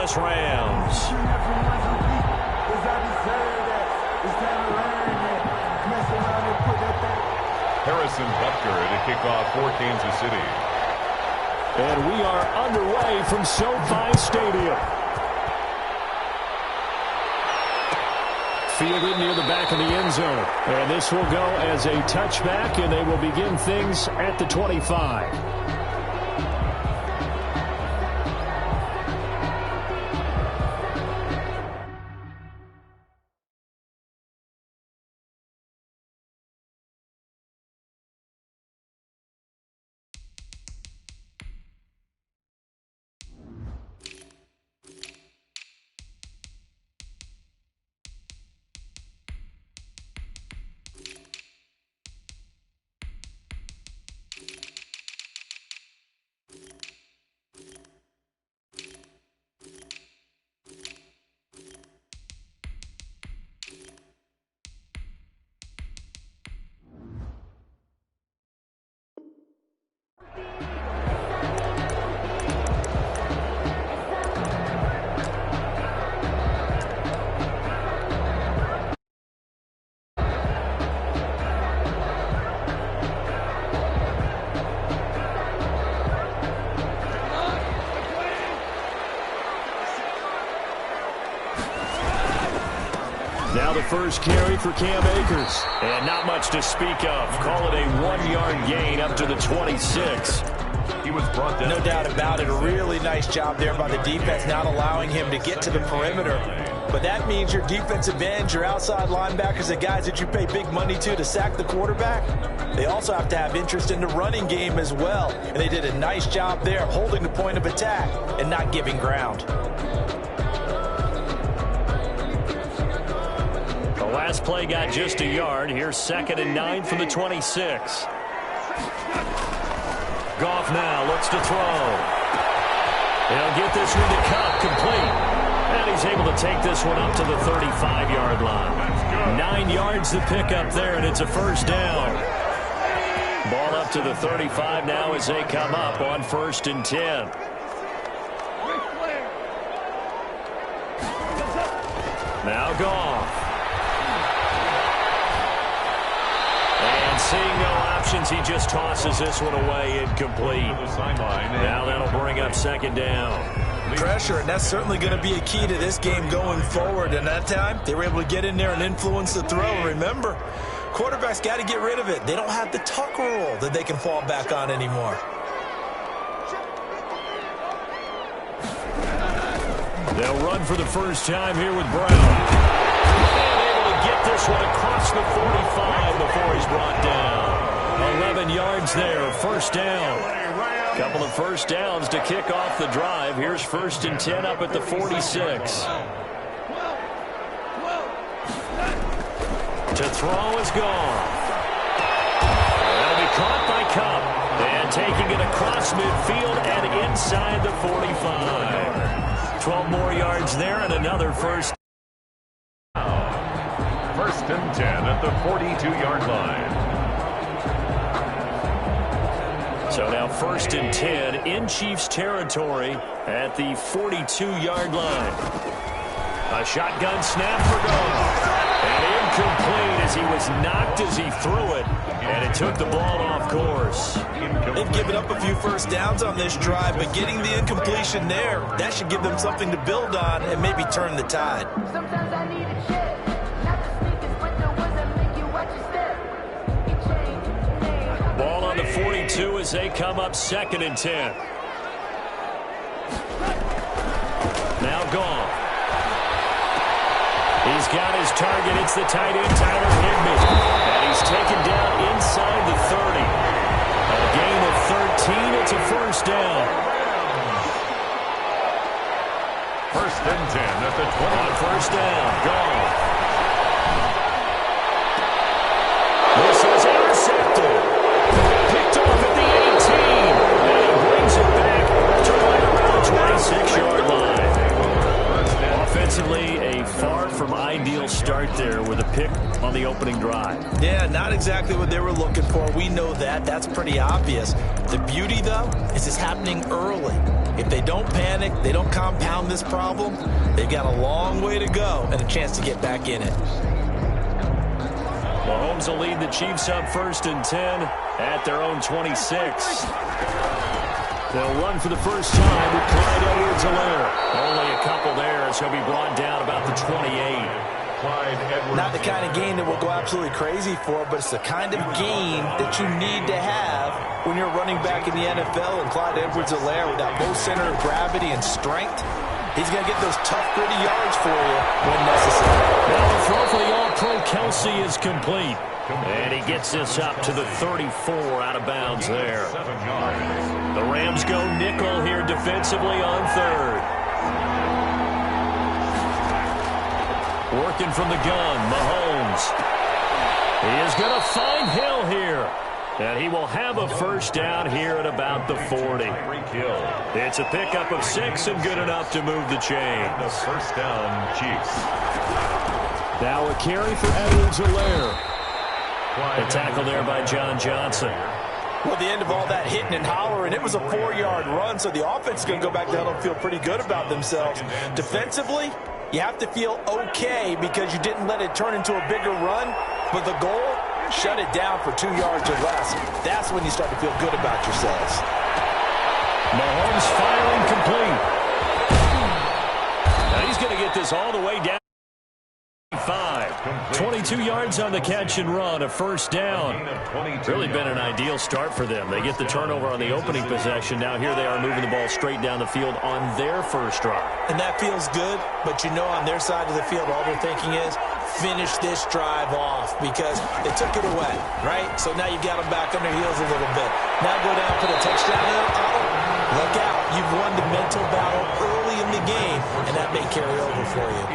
Angeles Rams. Harrison Butker to kick off for Kansas City. And we are underway from SoFi Stadium. Fielded near the back of the end zone. And this will go as a touchback, and they will begin things at the 25. Now the first carry for Cam Akers. And not much to speak of. Call it a 1-yard gain up to the 26. He was brought down. No doubt about it. A really nice job there by the defense, not allowing him to get to the perimeter. But that means your defensive ends, your outside linebackers, the guys that you pay big money to sack the quarterback, they also have to have interest in the running game as well. And they did a nice job there of holding the point of attack and not giving ground. The last play got just a yard. Here's 2nd and 9 from the 26. Goff now looks to throw. He'll get this one to Kupp, complete. And he's able to take this one up to the 35-yard line. 9 yards to pick up there, and it's a first down. Ball up to the 35 now as they come up on 1st and 10. Now Goff. Seeing no options, he just tosses this one away, incomplete. Now that'll bring up 2nd down. Pressure, and that's certainly going to be a key to this game going forward. And that time, they were able to get in there and influence the throw. Remember, quarterbacks got to get rid of it. They don't have the tuck rule that they can fall back on anymore. They'll run for the first time here with Brown. Get this one across the 45 before he's brought down. 11 yards there, first down. Couple of first downs to kick off the drive. Here's 1st and 10 up at the 46. To throw is gone. That'll be caught by Kupp. And taking it across midfield and inside the 45. 12 more yards there and another first. 1st and 10 at the 42-yard line. So now 1st and 10 in Chiefs territory at the 42-yard line. A shotgun snap for Goff. And incomplete as he was knocked as he threw it. And it took the ball off course. They've given up a few first downs on this drive, but getting the incompletion there, that should give them something to build on and maybe turn the tide. Sometimes I need a check. Ball on the 42 as they come up 2nd and 10. Now Goff. He's got his target. It's the tight end, Tyler Higbee. And he's taken down inside the 30. A gain of 13. It's a first down. 1st and 10 at the 20. On first down, Goff. This is intercepted. Picked off at the 18. And he brings it back to right around the 26-yard line. Offensively, a far from ideal start there with a pick on the opening drive. Yeah, not exactly what they were looking for. We know that. That's pretty obvious. The beauty, though, is it's happening early. If they don't panic, they don't compound this problem, they've got a long way to go and a chance to get back in it. Mahomes will lead the Chiefs up 1st and 10 at their own 26. They'll run for the first time with Clyde Edwards-Helaire. Only a couple there as he'll be brought down about the 28. Not the kind of gain that we'll go absolutely crazy for, but it's the kind of gain that you need to have when you're running back in the NFL. And Clyde Edwards-Helaire, with that low center of gravity and strength, he's going to get those tough, gritty yards for you when necessary. Now the throw for the All-Pro Kelsey is complete. And he gets this up to the 34 out of bounds there. The Rams go nickel here defensively on 3rd. Working from the gun, Mahomes. He is going to find Hill here. And he will have a first down here at about the 40. It's a pickup of 6 and good enough to move the chains. The first down, Chiefs. Now a carry for Edwards-Helaire. A tackle there by John Johnson. Well, the end of all that hitting and hollering, it was a 4-yard run, so the offense is going to go back down and feel pretty good about themselves. Defensively, you have to feel okay because you didn't let it turn into a bigger run, but the goal, shut it down for 2 yards or less. That's when you start to feel good about yourselves. Mahomes firing complete. Now he's going to get this all the way down. 22 yards on the catch and run, a first down. Really been an ideal start for them. They get the turnover on the opening possession. Now here they are moving the ball straight down the field on their first drive. And that feels good, but you know on their side of the field all they're thinking is finish this drive off because they took it away, right? So now you've got them back on their heels a little bit. Now go down for the touchdown. Look out. You've won the mental battle early in the game, and that may carry over for you.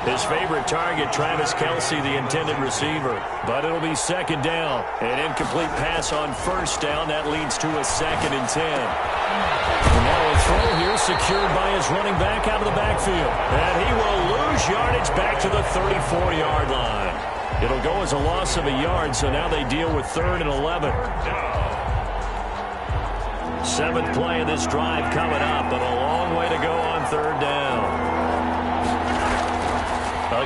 His favorite target, Travis Kelce, the intended receiver. But it'll be 2nd down. An incomplete pass on 1st down. That leads to a 2nd and 10. And now a throw here secured by his running back out of the backfield. And he will lose yardage back to the 34-yard line. It'll go as a loss of a yard, so now they deal with 3rd and 11. 7th play of this drive coming up, but a long way to go on 3rd down.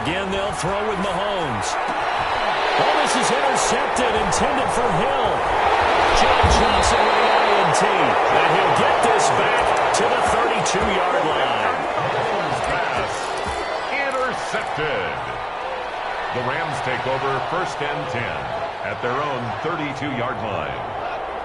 Again, they'll throw with Mahomes. Oh, this is intercepted, intended for Hill. John Johnson with the INT. And he'll get this back to the 32-yard line. Pass intercepted. The Rams take over 1st and 10 at their own 32-yard line.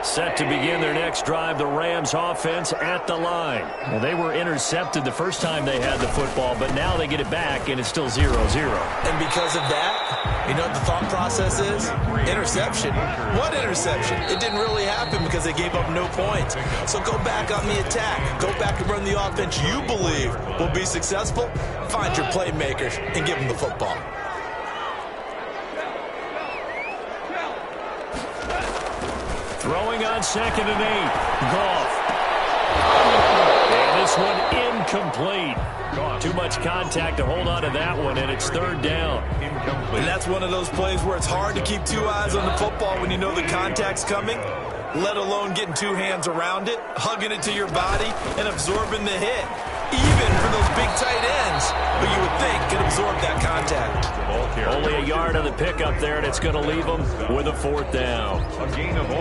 Set to begin their next drive, the Rams offense at the line. Well, they were intercepted the first time they had the football, but now they get it back, and it's still 0-0. And because of that, you know what the thought process is? Interception. What interception? It didn't really happen because they gave up no points. So go back on the attack. Go back and run the offense you believe will be successful. Find your playmakers and give them the football. Throwing on 2nd and 8. Goff. And this one incomplete. Too much contact to hold on to that one, and it's 3rd down. And that's one of those plays where it's hard to keep 2 eyes on the football when you know the contact's coming, let alone getting 2 hands around it, hugging it to your body, and absorbing the hit. Even for those big tight ends, who you would think could absorb that contact. Only a yard on the pickup there, and it's going to leave them with a 4th down.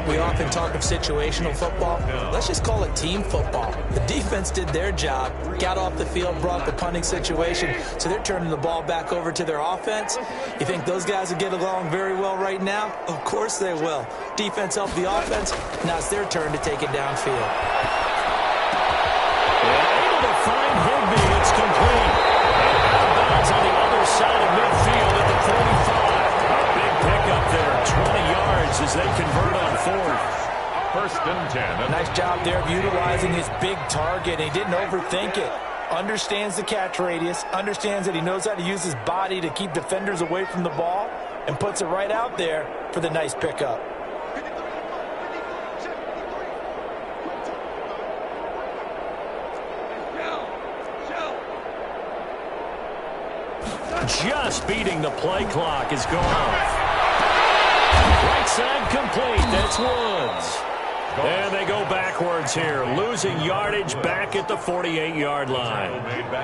We often talk of situational football. Let's just call it team football. The defense did their job, got off the field, brought the punting situation, so they're turning the ball back over to their offense. You think those guys will get along very well right now? Of course they will. Defense helped the offense. Now it's their turn to take it downfield. Find Higby, it's complete. And out of bounds on the other side of midfield at the 45. A big pickup there, 20 yards as they convert on 4th. 1st and 10. Nice job there of utilizing his big target. He didn't overthink it. Understands the catch radius, understands that he knows how to use his body to keep defenders away from the ball, and puts it right out there for the nice pickup. Just beating the play clock is gone. Right side complete. That's Woods. And they go backwards here, losing yardage back at the 48-yard line.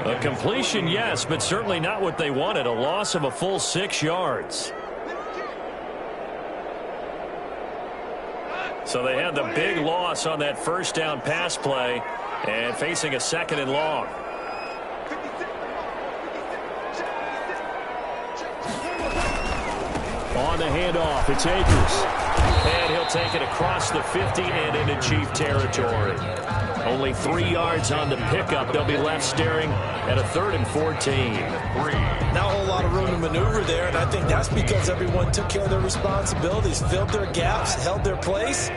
A completion, yes, but certainly not what they wanted. A loss of a full 6 yards. So they had the big loss on that first down pass play and facing a 2nd and long. On the handoff, it's Akers. And he'll take it across the 50 and into Chief territory. Only 3 yards on the pickup. They'll be left staring at a 3rd and 14. Not a whole lot of room to maneuver there, and I think that's because everyone took care of their responsibilities, filled their gaps, held their place.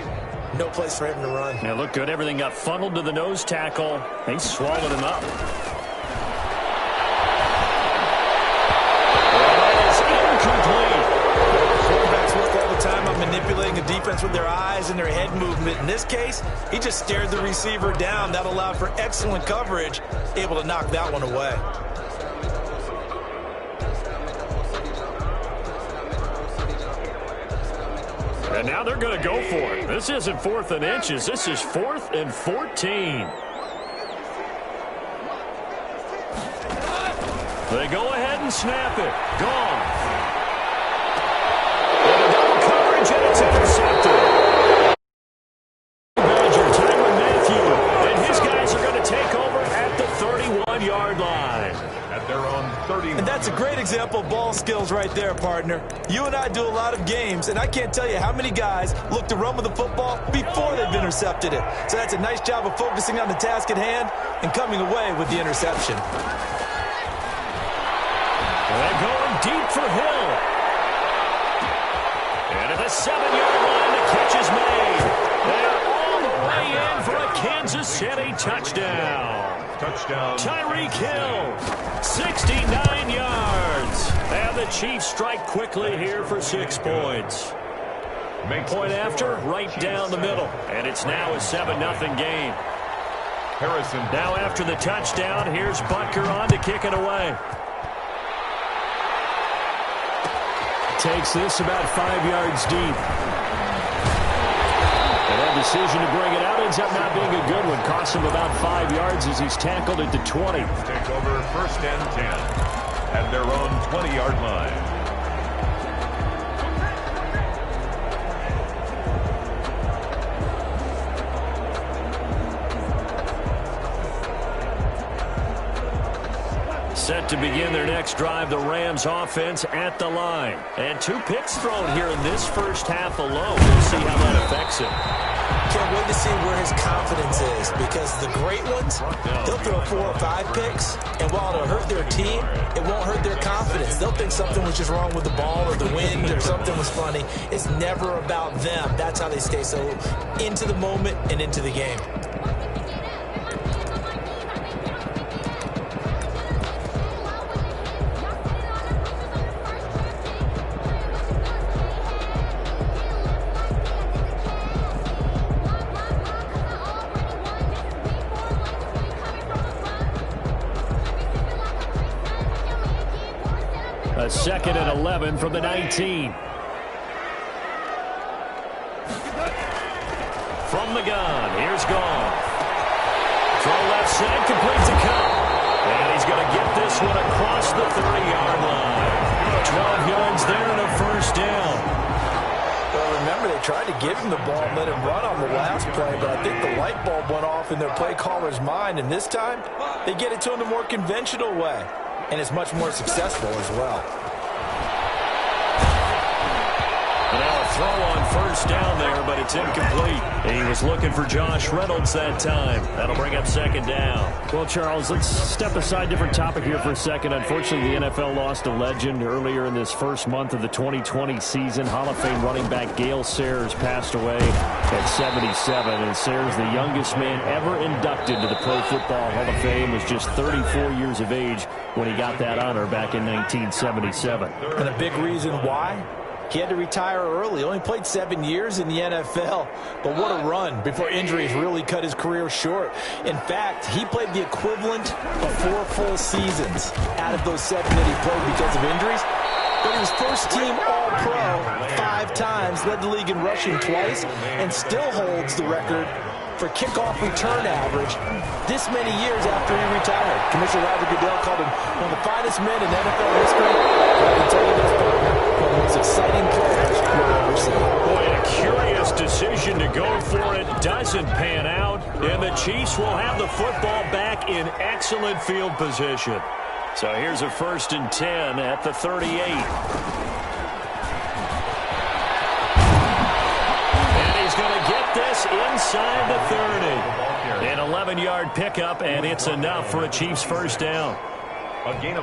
No place for him to run. Yeah, looked good. Everything got funneled to the nose tackle. They swallowed him up. And that is incomplete. Quarterbacks work all the time on manipulating the defense with their eyes and their head movement. In this case, he just stared the receiver down. That allowed for excellent coverage, able to knock that one away. And now they're going to go for it. This isn't 4th and inches. This is 4th and 14. They go ahead and snap it. Gone. And a double coverage, and it's intercepted. Badger, Tyrann Mathieu, and his guys are going to take over at the 31-yard line. At their own 30. And that's a great example of ball skills right there, partner. You and I do a lot of games, and I can't tell you how many guys look to run with the football before they've intercepted it. So that's a nice job of focusing on the task at hand and coming away with the interception. They're going deep for Hill. And at the 7-yard line, the catch is made. They're all the way in for a Kansas City touchdown. Touchdown. Tyreek Hill, 69 yards. And the Chiefs strike quickly here for 6 points. Point after, right down the middle. And it's now a 7-0 game. Harrison. Now after the touchdown, here's Butker on to kick it away. Takes this about 5 yards deep. And that decision to bring it out ends up not being a good one. Costs him about 5 yards as he's tackled at the 20. Take over 1st and 10 at their own 20-yard line. Set to begin their next drive, the Rams offense at the line. And 2 picks thrown here in this first half alone. We'll see how that affects him. Can't wait to see where his confidence is, because the great ones, they'll throw 4 or 5 picks, and while it'll hurt their team, it won't hurt their confidence. They'll think something was just wrong with the ball or the wind or something was funny. It's never about them. That's how they stay so into the moment and into the game. A 2nd and 11 from the 19. From the gun, here's Goff. Throw left side, complete to Cup. And he's going to get this one across the 30-yard line. 12 yards there and a 1st down. Well, remember, they tried to give him the ball and let him run on the last play, but I think the light bulb went off in their play caller's mind, and this time they get it to him the more conventional way. And it's much more successful as well. And now a throw on 1st down there, but it's incomplete. He was looking for Josh Reynolds that time. That'll bring up 2nd down. Well, Charles, let's step aside, different topic here for a second. Unfortunately, the NFL lost a legend earlier in this first month of the 2020 season. Hall of Fame running back Gale Sayers passed away at 77. And Sayers, the youngest man ever inducted to the Pro Football Hall of Fame, was just 34 years of age when he got that honor back in 1977. And a big reason why? He had to retire early. He only played 7 years in the NFL. But what a run before injuries really cut his career short. In fact, he played the equivalent of 4 full seasons out of those 7 that he played because of injuries. but he was first-team All-Pro 5 times, led the league in rushing twice, and still holds the record for kickoff return average this many years after he retired. Commissioner Roger Goodell called him one of the finest men in NFL history. But I can tell you this, partner, one of the most exciting players you'll ever see. Boy, a curious decision to go for it. Doesn't pan out, and the Chiefs will have the football back in excellent field position. So here's a 1st and 10 at the 38. This inside the 30. An 11-yard pickup, and it's enough for a Chiefs first down.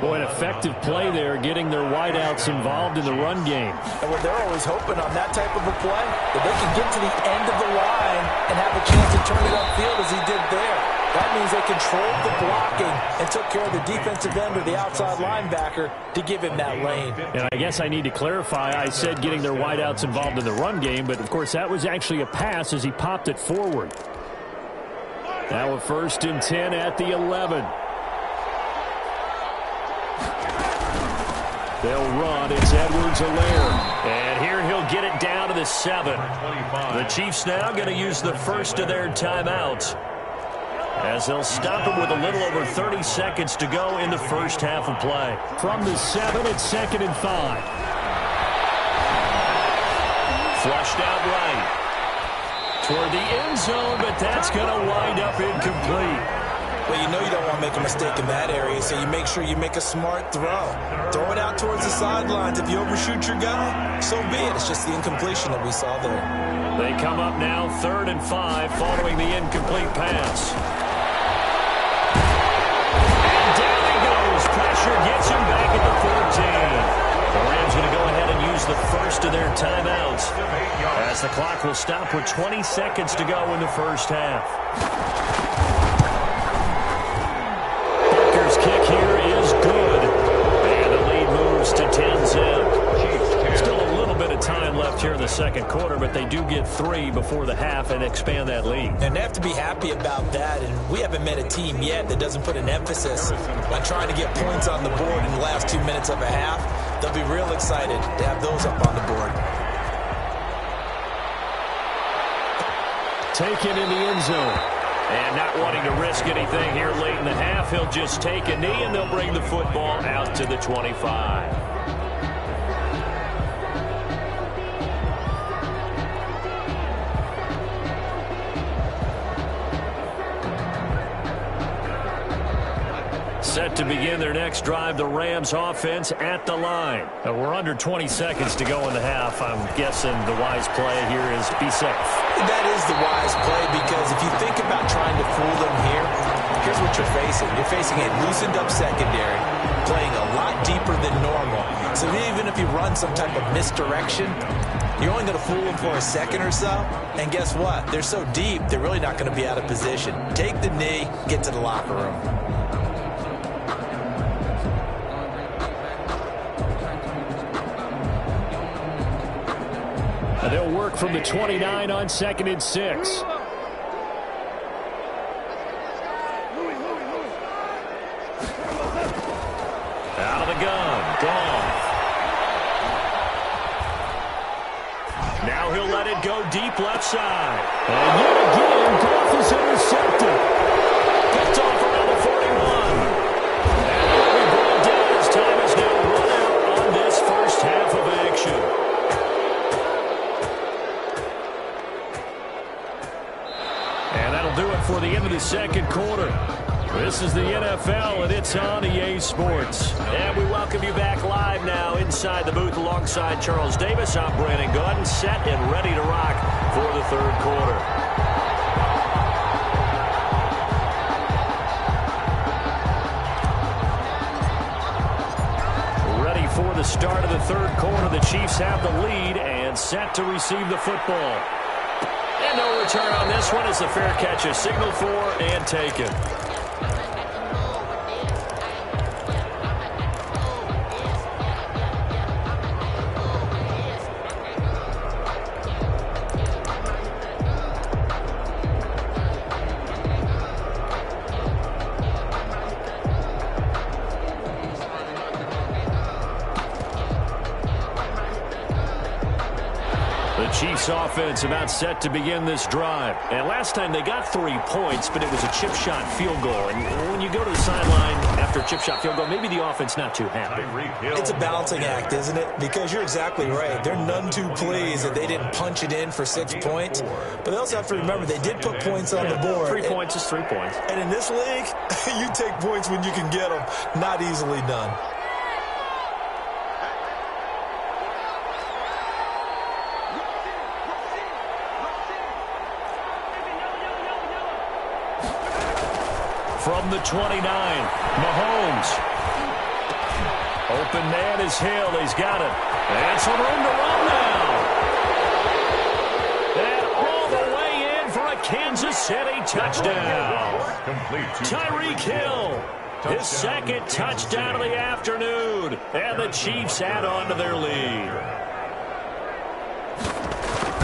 Boy, an effective play there, getting their wideouts involved in the run game. And what they're always hoping on that type of a play, that they can get to the end of the line and have a chance to turn it upfield as he did there. That means they controlled the blocking and took care of the defensive end or the outside linebacker to give him that lane. And I guess I need to clarify, I said getting their wideouts involved in the run game, but of course that was actually a pass as he popped it forward. Now a 1st and 10 at the 11. They'll run. It's Edwards-Helaire. And here he'll get it down to the 7. The Chiefs now going to use the first of their timeouts, as they'll stop him with a little over 30 seconds to go in the first half of play. From the 7, it's 2nd and 5. Flushed out right toward the end zone, but that's going to wind up incomplete. Well, you know you don't want to make a mistake in that area, so you make sure you make a smart throw. Throw it out towards the sidelines. If you overshoot your guy, so be it. It's just the incompletion that we saw there. They come up now 3rd and 5 following the incomplete pass. And down he goes. Pressure gets him back at the 14. The Rams going to go ahead and use the first of their timeouts, as the clock will stop with 20 seconds to go in the first half. Booker's kick here is good, and the lead moves to 10-zip. Still a little bit of time left here in the second quarter, but they do get 3 before the half and expand that lead. And they have to be happy about that, and we haven't met a team yet that doesn't put an emphasis on trying to get points on the board in the last 2 minutes of a half. They'll be real excited to have those up on the board. Taken in the end zone. And not wanting to risk anything here late in the half, he'll just take a knee, and they'll bring the football out to the 25. Set to begin their next drive, the Rams offense at the line. We're under 20 seconds to go in the half. I'm guessing the wise play here is be safe. That is the wise play, because if you think about trying to fool them here, here's what you're facing. You're facing a loosened up secondary, playing a lot deeper than normal. So even if you run some type of misdirection, you're only going to fool them for a second or so. And guess what? They're so deep, they're really not going to be out of position. Take the knee, get to the locker room. They'll work from the 29 on 2nd and 6. Out of the gun. Gone. Now he'll let it go deep left side. And yet again, Goff is intercepted. Picked off around the 41. And he'll be brought down as time is now run out on this first half of action. And that'll do it for the end of the second quarter. This is the NFL, and it's on EA Sports. And we welcome you back live now inside the booth alongside Charles Davis. I'm Brandon Gordon, set and ready to rock for the third quarter. Ready for the start of the third quarter. The Chiefs have the lead and set to receive the football. And no return on this one as the fair catch is signaled for and taken. Chiefs offense about set to begin this drive. And last time they got 3 points, but it was a chip shot field goal. And when you go to the sideline after a chip shot field goal, maybe the offense not too happy. It's a balancing act, isn't it? Because you're exactly right. They're none too pleased that they didn't punch it in for 6 points. But they also have to remember they did put points on the board. 3 points is 3 points. And in this league, you take points when you can get them. Not easily done. From the 29, Mahomes. Open man is Hill. He's got it. And some room to run now. And all the way in for a Kansas City touchdown. Tyreek Hill. His second touchdown of the afternoon. And the Chiefs add on to their lead.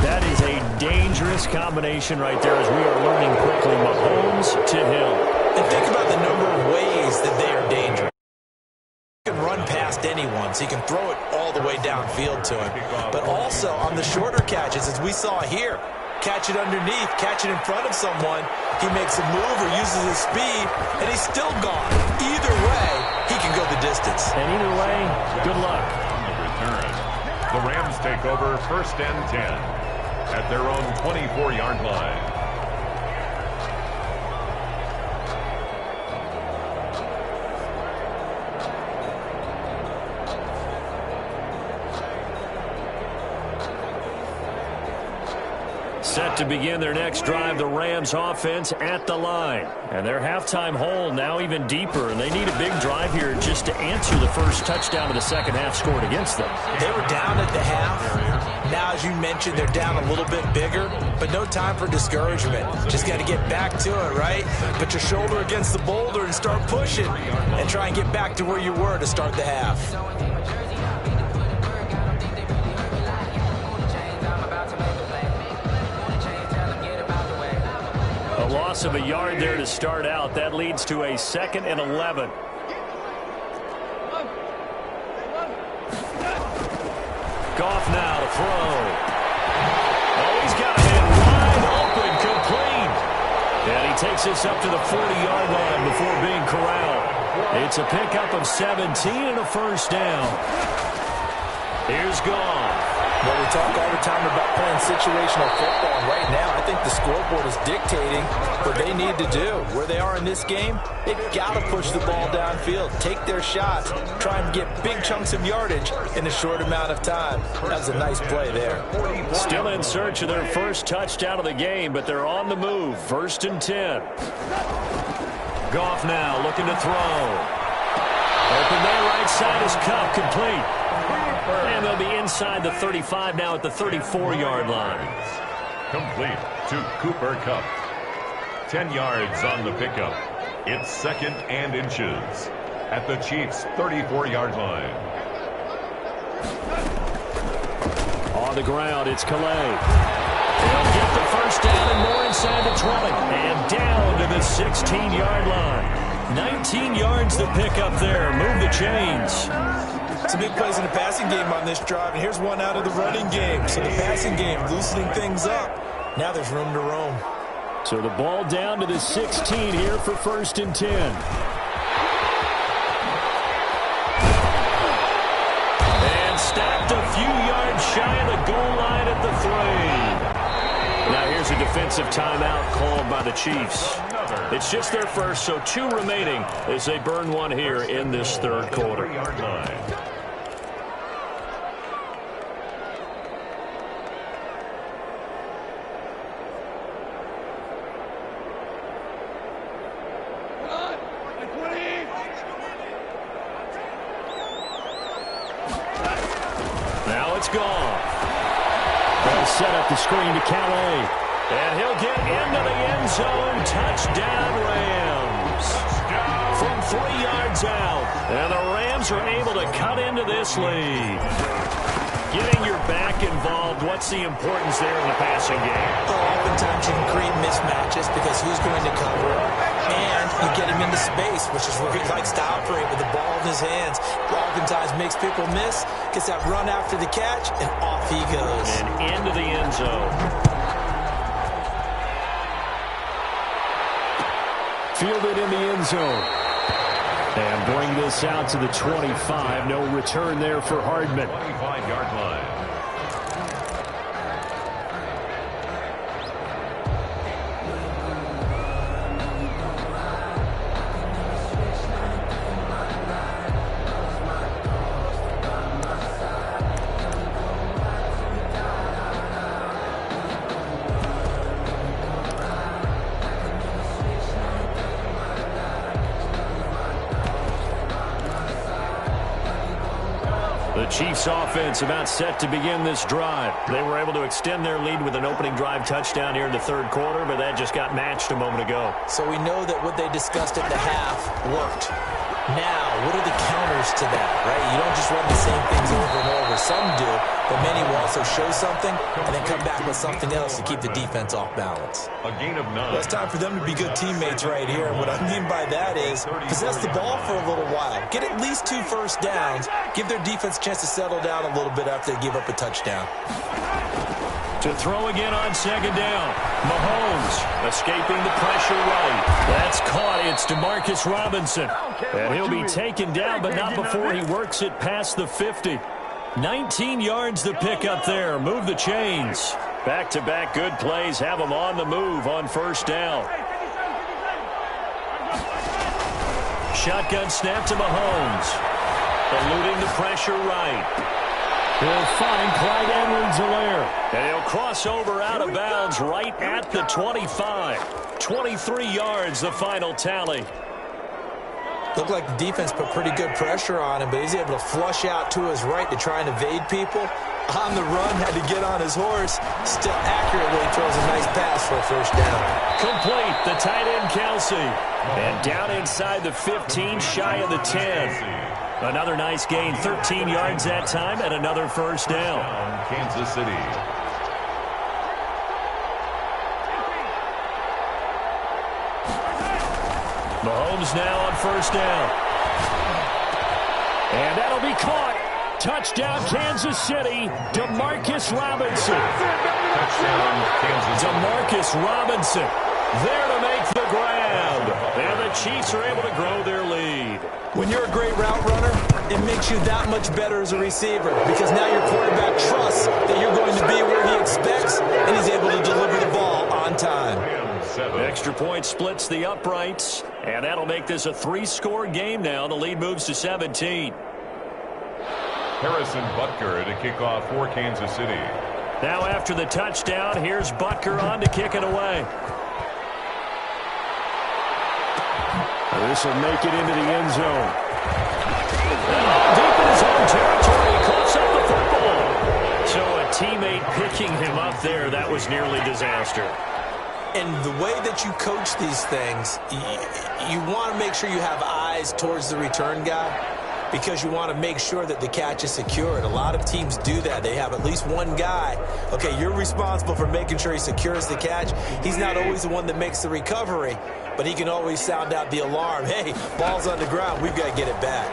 That is a dangerous combination right there as we are learning quickly. Mahomes to Hill. And think about the number of ways that they are dangerous. You can run past anyone, so you can throw it all the way downfield to him. But also on the shorter catches, as we saw here, catch it underneath, catch it in front of someone, he makes a move or uses his speed, and he's still gone. Either way, he can go the distance. And either way, good luck. On the return, the Rams take over 1st and 10 at their own 24-yard line. Set to begin their next drive, the Rams offense at the line. And their halftime hole now even deeper, and they need a big drive here just to answer the first touchdown of the second half scored against them. They were down at the half. Now, as you mentioned, they're down a little bit bigger, but no time for discouragement. Just got to get back to it, right? Put your shoulder against the boulder and start pushing and try and get back to where you were to start the half. A loss of a yard there to start out. That leads to a 2nd and 11. Goff now to throw. Oh, he's got it in wide open, complete. And he takes this up to the 40-yard line before being corralled. It's a pickup of 17 and a first down. Here's Goff. Well, we talk all the time about playing situational football, and right now I think the scoreboard is dictating what they need to do. Where they are in this game, they've got to push the ball downfield, take their shots, try and get big chunks of yardage in a short amount of time. That was a nice play there. Still in search of their first touchdown of the game, but they're on the move. 1st and 10. Goff now looking to throw. Open there, right side is Cup, complete. And they'll be inside the 35 now at the 34-yard line. Complete to Cooper Kupp. 10 yards on the pickup. It's 2nd and inches at the Chiefs' 34-yard line. On the ground, it's Calais. They'll get the first down and more inside the 20. And down to the 16-yard line. 19 yards to pick up there. Move the chains. Some big plays in the passing game on this drive, and here's one out of the running game. So the passing game loosening things up. Now there's room to roam. So the ball down to the 16 here for 1st and 10. And stopped a few yards shy of the goal line at the 3. Now here's a defensive timeout called by the Chiefs. It's just their first, so 2 remaining as they burn one here in this 3rd quarter. Now it's gone. They'll set up the screen to Calais. And he'll get into the end zone. Touchdown, Rams. From 3 yards out. And the Rams are able to cut into this lead. Getting your back involved, what's the importance there in the passing game? Oftentimes you can create mismatches because who's going to cover him? And you get him into space, which is where he likes to operate with the ball in his hands. oftentimes makes people miss, gets that run after the catch, and off he goes. And into the end zone. Fielded in the end zone. And bring this out to the 25. No return there for Hardman. 25-yard line. The Chiefs offense about set to begin this drive. They were able to extend their lead with an opening drive touchdown here in the third quarter, but that just got matched a moment ago. So we know that what they discussed at the half worked. Now, what are the counters to that, right? You don't just run the same things over and over. Some do, but many will also show something and then come back with something else to keep the defense off balance. A gain of 9. Well, it's time for them to be good teammates right here. And what I mean by that is possess the ball for a little while. Get at least 2 first downs. Give their defense a chance to settle down a little bit after they give up a touchdown. To throw again on second down. Mahomes escaping the pressure right. That's caught. It's DeMarcus Robinson. And he'll be taken down, but not before he works it past the 50. 19 yards to pick up there. Move the chains. Back-to-back good plays have them on the move on first down. Shotgun snap to Mahomes. Eluding the pressure right. He'll find Clyde Edwards-Helaire. And he'll cross over out of bounds right at the 25. 23 yards, the final tally. Looked like the defense put pretty good pressure on him, but he's able to flush out to his right to try and evade people. On the run, had to get on his horse. Still accurately throws a nice pass for a first down. Complete, the tight end Kelsey. And down inside the 15, shy of the 10. Another nice gain, 13 yards that time, and another first down. Kansas City. Mahomes now on first down. And that'll be caught. Touchdown, Kansas City. DeMarcus Robinson. Touchdown, Kansas City. DeMarcus Robinson there to make the grab. And the Chiefs are able to grow their lead. When you're a great route runner, it makes you that much better as a receiver because now your quarterback trusts that you're going to be where he expects, and he's able to deliver the ball on time. Extra point splits the uprights, and that'll make this a 3-score game now. The lead moves to 17. Harrison Butker to kick off for Kansas City. Now after the touchdown, here's Butker on to kick it away. This will make it into the end zone. Deep in his own territory, he coughs up the football. So a teammate picking him up there, that was nearly disaster. And the way that you coach these things, you want to make sure you have eyes towards the return guy because you want to make sure that the catch is secured. A lot of teams do that. They have at least one guy. Okay, you're responsible for making sure he secures the catch. He's not always the one that makes the recovery, but he can always sound out the alarm. Hey, ball's on the ground. We've got to get it back.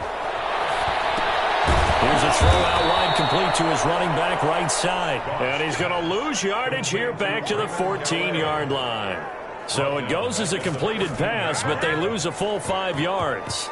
Here's a throw out wide complete to his running back right side. And he's going to lose yardage here back to the 14-yard line. So it goes as a completed pass, but they lose a full 5 yards.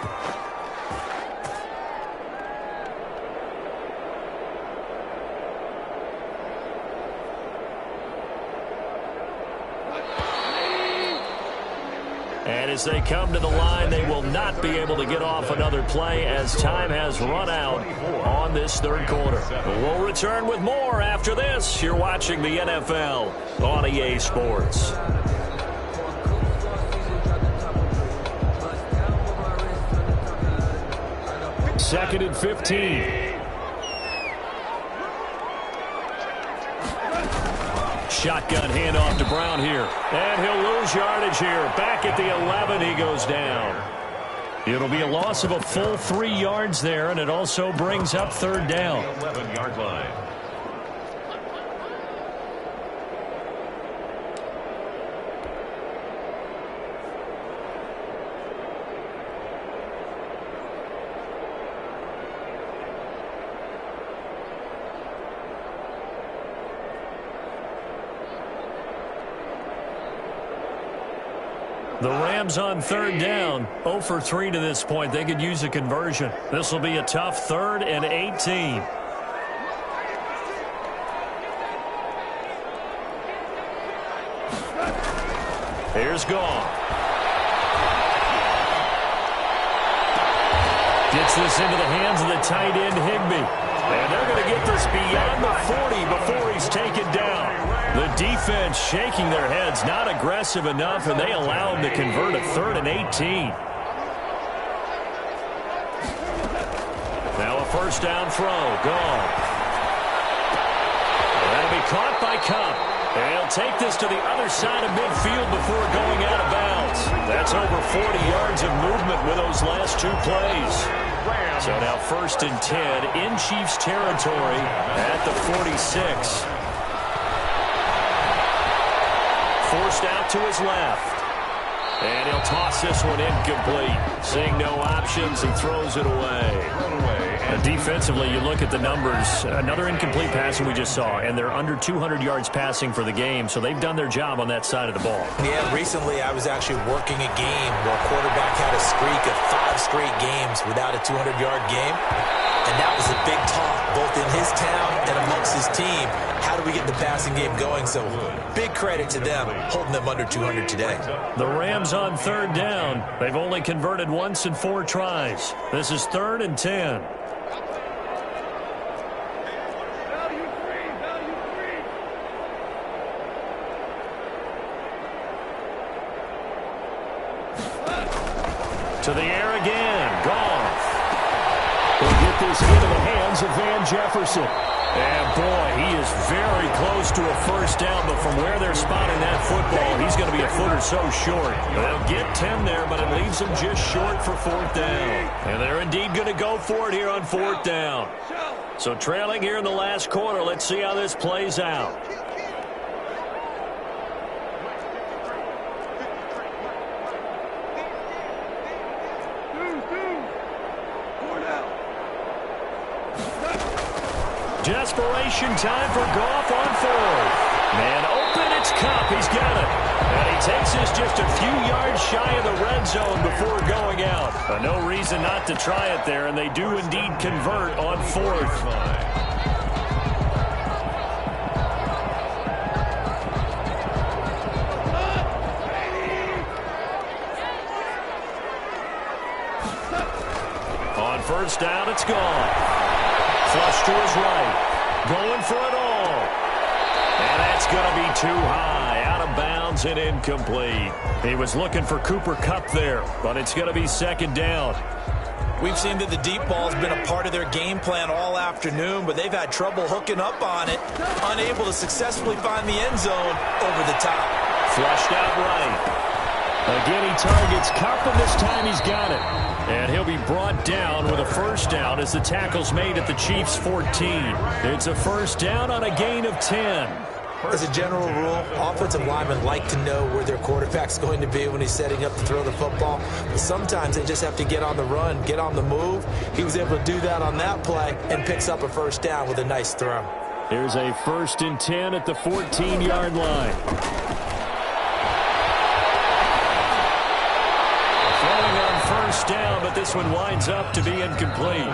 And as they come to the line, they will not be able to get off another play as time has run out on this third quarter. We'll return with more after this. You're watching the NFL on EA Sports. Second and 15. Shotgun handoff to Brown here. And he'll lose yardage here. Back at the 11, he goes down. It'll be a loss of a full 3 yards there, and it also brings up third down. 11-yard line. The Rams on third down, 0 for 3 to this point. They could use a conversion. This will be a tough 3rd and 18. Here's G.O.A.T. Gets this into the hands of the tight end, Higbee. And they're going to get this beyond the 40 before he's taken down. The defense shaking their heads, not aggressive enough, and they allow him to convert a 3rd and 18. Now a first down throw. Gone. That'll be caught by Cup. And he'll take this to the other side of midfield before going out of bounds. That's over 40 yards of movement with those last 2 plays. So now 1st and 10 in Chiefs territory at the 46. Forced out to his left. And he'll toss this one incomplete. Seeing no options, he throws it away. Defensively, you look at the numbers. Another incomplete passing we just saw, and they're under 200 yards passing for the game, so they've done their job on that side of the ball. Yeah, recently I was actually working a game where a quarterback had a streak of 5 straight games without a 200-yard game, and that was a big talk, both in his town and amongst his team. How do we get the passing game going? So big credit to them, holding them under 200 today. The Rams on third down. They've only converted once in 4 tries. This is 3rd and 10. To the air again. Goff. He'll get this into the hands of Van Jefferson. And, boy, he is very close to a first down, but from where they're spotting that football, he's going to be a foot or so short. They'll get 10 there, but it leaves them just short for 4th down. And they're indeed going to go for it here on 4th down. So trailing here in the last quarter, let's see how this plays out. Desperation time for Goff on 4th. Man open, it's Cup. He's got it. And he takes this just a few yards shy of the red zone before going out. No reason not to try it there, and they do indeed convert on 4th. On first down, it's Goff. Flush to his right. Going for it all. And that's going to be too high. Out of bounds and incomplete. He was looking for Cooper Kupp there, but it's going to be 2nd down. We've seen that the deep ball's been a part of their game plan all afternoon, but they've had trouble hooking up on it. Unable to successfully find the end zone over the top. Flushed out right. Again, he targets Kupp, and this time he's got it. And he'll be brought down with a first down as the tackle's made at the Chiefs' 14. It's a first down on a gain of 10. As a general rule, offensive linemen like to know where their quarterback's going to be when he's setting up to throw the football. But sometimes they just have to get on the run, get on the move. He was able to do that on that play and picks up a first down with a nice throw. Here's a 1st and 10 at the 14-yard line. First down, but this one winds up to be incomplete.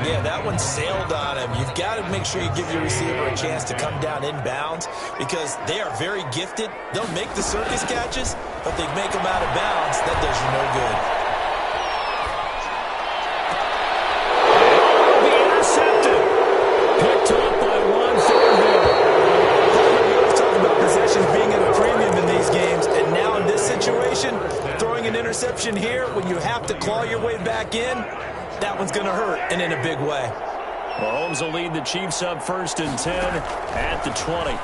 Yeah, that one sailed on him. You've got to make sure you give your receiver a chance to come down inbounds because they are very gifted. They'll make the circus catches, but they make them out of bounds. That does you no good. The intercepted. Picked up by Juan Thornhill. We always talk about possessions being at a premium in these games, and now in this situation, throwing an interception here when you have to claw your way back in, that one's going to hurt, and in a big way. Mahomes will lead the Chiefs up 1st and 10 at the 20.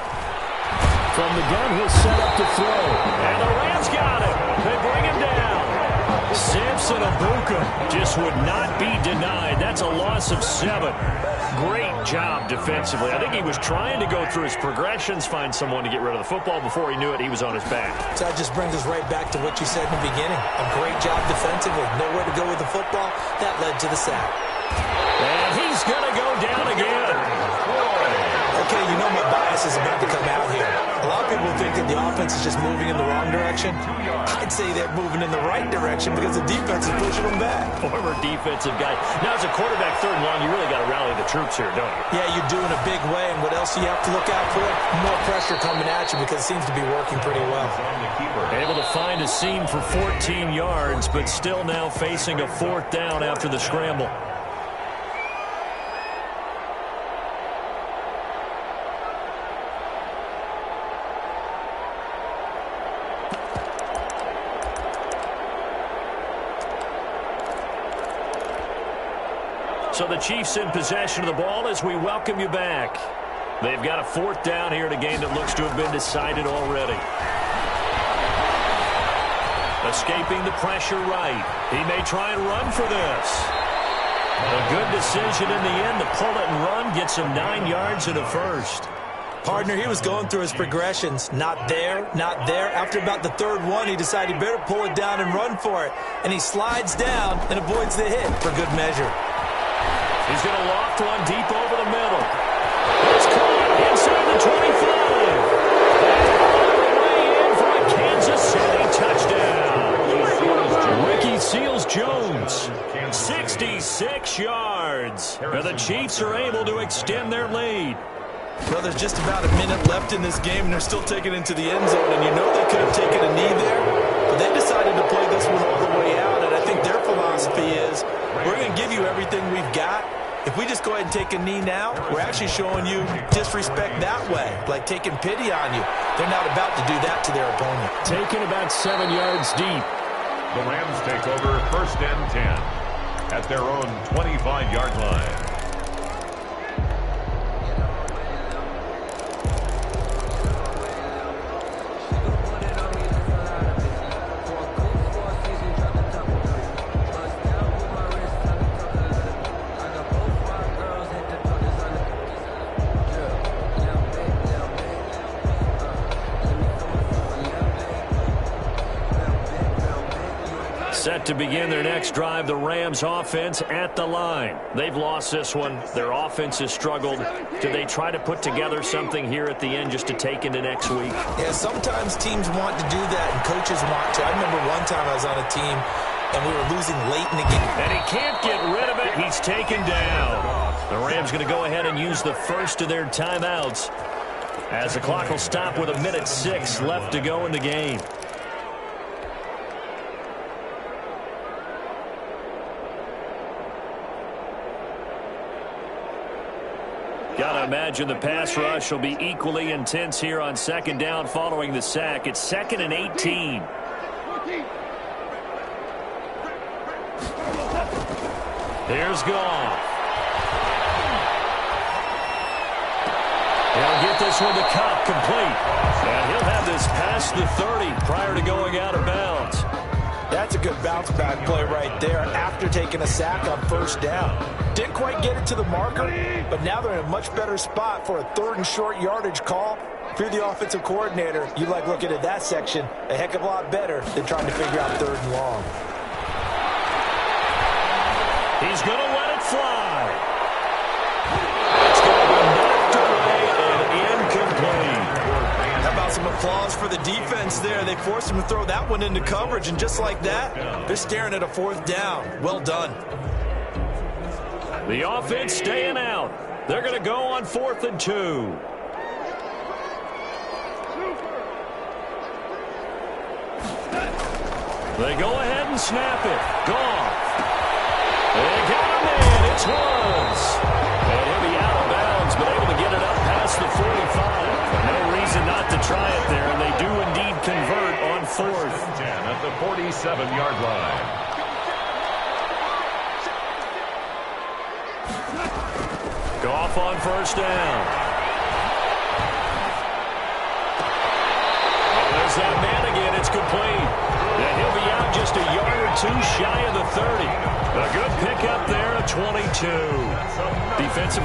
From the gun, he'll set up to throw. And the Rams got it. They bring him down. Samson Abuka just would not be denied. That's a loss of 7. Great job defensively. I think he was trying to go through his progressions, find someone to get rid of the football. Before he knew it, he was on his back. So that just brings us right back to what you said in the beginning. A great job defensively. Nowhere to go with the football. That led to the sack. And he's going to go down again. A okay, you know my bias is about to come out here. A lot of people think that the offense is just moving in the wrong direction. I'd say they're moving in the right direction because the defense is pushing them back. Former defensive guy. Now, as a quarterback, third and long, you really got to rally the troops here, don't you? Yeah, you do in a big way, and what else do you have to look out for? More pressure coming at you because it seems to be working pretty well. Able to find a seam for 14 yards, but still now facing a fourth down after the scramble. So the Chiefs in possession of the ball as we welcome you back. They've got a fourth down here in a game that looks to have been decided already. Escaping the pressure right. He may try and run for this. A good decision in the end to pull it and run. Gets him 9 yards and a first. Partner, he was going through his progressions. Not there, not there. After about the third one, he decided he better pull it down and run for it. And he slides down and avoids the hit for good measure. He's going to loft one deep over the middle. It's caught inside the 25. All the way in for a Kansas City touchdown. Ricky Seals-Jones, 66 yards. Now the Chiefs are able to extend their lead. Well, there's just about a minute left in this game, and they're still taking it into the end zone. And you know they could have taken a knee there, but they decided to play this one all the way out. And I think their philosophy is, we're going to give you everything we've got. If we just go ahead and take a knee now, we're actually showing you disrespect that way, like taking pity on you. They're not about to do that to their opponent. Taking about 7 yards deep. The Rams take over first and 10 at their own 25-yard line. Set to begin their next drive, the Rams offense at the line. They've lost this one. Their offense has struggled. Do they try to put together something here at the end just to take into next week? Yeah, sometimes teams want to do that and coaches want to. I remember one time I was on a team and we were losing late in the game. And he can't get rid of it. He's taken down. The Rams going to go ahead and use the first of their timeouts as the clock will stop with 1:06 left to go in the game. Gotta imagine the pass rush will be equally intense here on second down following the sack. It's 2nd and 18. Here's Goff. He'll get this one to Kupp, complete. And he'll have this past the 30 prior to going out of bounds. That's a good bounce back play right there after taking a sack on first down. Didn't quite get it to the marker, but now they're in a much better spot for a 3rd and short yardage call. If you're the offensive coordinator, you like looking at that section a heck of a lot better than trying to figure out 3rd and long. He's going to let it fly. It's going to be knocked away and incomplete. How about some applause for the defense there? They forced him to throw that one into coverage, and just like that, they're staring at a 4th down. Well done. The offense staying out. They're going to go on 4th and 2. They go ahead and snap it. Goff. They got him in. It's Woods. And he'll be out of bounds, but able to get it up past the 45. No reason not to try it there, and they do indeed convert on 4th. 10 at the 47-yard line. Goff on first down. Oh, there's that man again. It's complete. And he'll be out just a yard or two shy of the 30. A good pickup there, a 22. Defensively.